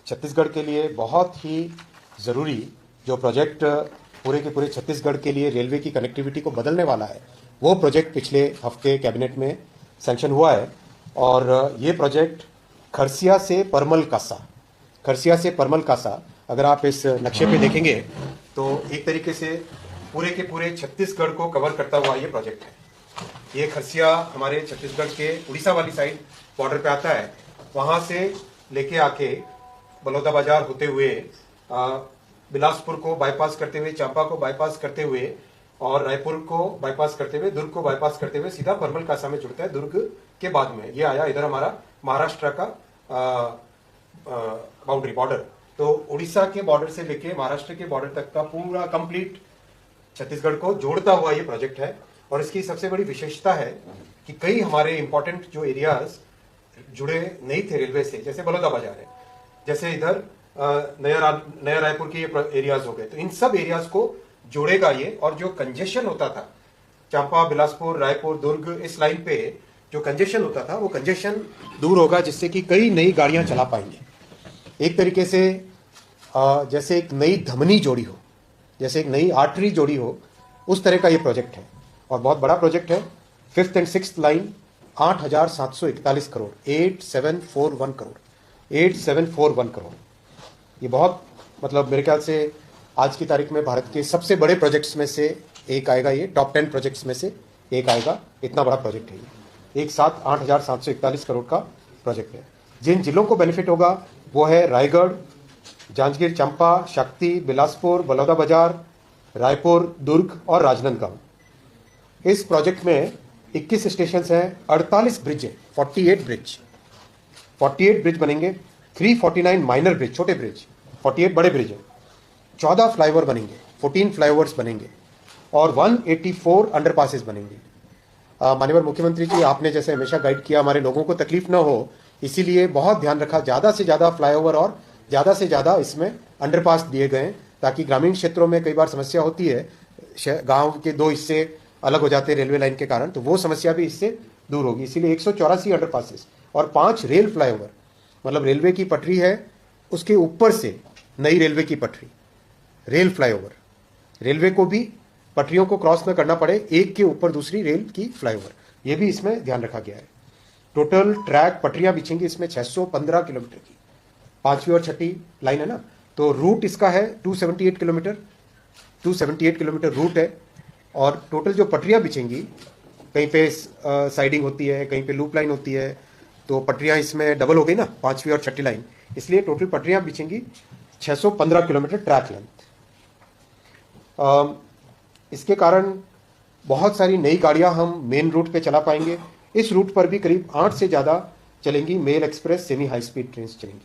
छत्तीसगढ़ के लिए बहुत ही ज़रूरी जो प्रोजेक्ट पूरे के पूरे छत्तीसगढ़ के लिए रेलवे की कनेक्टिविटी को बदलने वाला है, वो प्रोजेक्ट पिछले हफ्ते कैबिनेट में सैंक्शन हुआ है। और ये प्रोजेक्ट खरसिया से परमल कासा, अगर आप इस नक्शे पे देखेंगे तो एक तरीके से पूरे के पूरे छत्तीसगढ़ को कवर करता हुआ ये प्रोजेक्ट है। ये खरसिया हमारे छत्तीसगढ़ के उड़ीसा वाली साइड बॉर्डर पे आता है। वहां से लेके आके बलौदाबाजार होते हुए बिलासपुर को बाईपास करते हुए, चांपा को बाईपास करते हुए और रायपुर को बाईपास करते हुए, दुर्ग को बाईपास करते हुए सीधा परमल कासा में जुड़ता है। दुर्ग के बाद में ये आया इधर हमारा महाराष्ट्र का बाउंड्री बॉर्डर। तो उड़ीसा के बॉर्डर से लेके महाराष्ट्र के बॉर्डर तक का पूरा कंप्लीट छत्तीसगढ़ को जोड़ता हुआ ये प्रोजेक्ट है। और इसकी सबसे बड़ी विशेषता है कि कई हमारे इंपॉर्टेंट जो एरियाज जुड़े नहीं थे रेलवे से, जैसे बलौदाबाजार है, जैसे इधर नया रायपुर के एरियाज हो गए, तो इन सब एरियाज को जोड़ेगा ये। और जो कंजेशन होता था चांपा, बिलासपुर, रायपुर, दुर्ग, इस लाइन पे जो कंजेशन होता था वो कंजेशन दूर होगा, जिससे कि कई नई गाड़ियां चला पाएंगे। एक तरीके से जैसे एक नई धमनी जोड़ी हो, जैसे एक नई आर्टरी जोड़ी हो, उस तरह का ये प्रोजेक्ट है और बहुत बड़ा प्रोजेक्ट है। 5th and 6th line 8,741 crore, 8,741 crore. ये बहुत मतलब मेरे ख्याल से आज की तारीख में भारत के सबसे बड़े प्रोजेक्ट्स में से एक आएगा। ये टॉप 10 प्रोजेक्ट्स में से एक आएगा, इतना बड़ा प्रोजेक्ट है ये। एक साथ 8,741 करोड़ का प्रोजेक्ट है। जिन जिलों को बेनिफिट होगा वो है रायगढ़, जांजगीर चांपा, शक्ति, बिलासपुर, बलौदाबाजार, रायपुर, दुर्ग और राजनांदगांव। इस प्रोजेक्ट में 21 स्टेशन हैं, 48 ब्रिज है, 48 ब्रिज बनेंगे, 349 माइनर ब्रिज, छोटे ब्रिज, 48 बड़े ब्रिज है, 14 फ्लाईओवर बनेंगे, 14 फ्लाईओवर्स बनेंगे और 184 अंडरपासेस बनेंगे। माननीय मुख्यमंत्री जी, आपने जैसे हमेशा गाइड किया हमारे लोगों को तकलीफ ना हो, इसीलिए बहुत ध्यान रखा, ज़्यादा से ज़्यादा फ्लाईओवर और ज़्यादा से ज़्यादा इसमें अंडरपास दिए गए, ताकि ग्रामीण क्षेत्रों में कई बार समस्या होती है, गाँव के दो हिस्से अलग हो जाते हैं रेलवे लाइन के कारण, तो वो समस्या भी इससे दूर होगी। इसीलिए 184 अंडरपासेस और 5 रेल फ्लाईओवर, मतलब रेलवे की पटरी है उसके ऊपर से नई रेलवे की पटरी, रेल फ्लाईओवर, रेलवे को भी पटरियों को क्रॉस न करना पड़े, एक के ऊपर दूसरी रेल की फ्लाईओवर, ये भी इसमें ध्यान रखा गया है। टोटल ट्रैक पटरियां बिछेंगी इसमें 615 किलोमीटर की, 5वीं और 6ठी लाइन है ना, तो रूट इसका है 278 किलोमीटर रूट है। और टोटल जो पटरियां बिछेंगी, कहीं पे साइडिंग होती है, कहीं पे लूप लाइन होती है, तो पटरियां इसमें डबल हो गई ना, 5वीं और 6ठी लाइन, इसलिए टोटल पटरियां बिछेंगी 615 किलोमीटर ट्रैक लेंथ। इसके कारण बहुत सारी नई गाड़ियां हम मेन रूट पे चला पाएंगे। इस रूट पर भी करीब 8 से ज़्यादा चलेंगी mail express semi high speed train चलेंगी।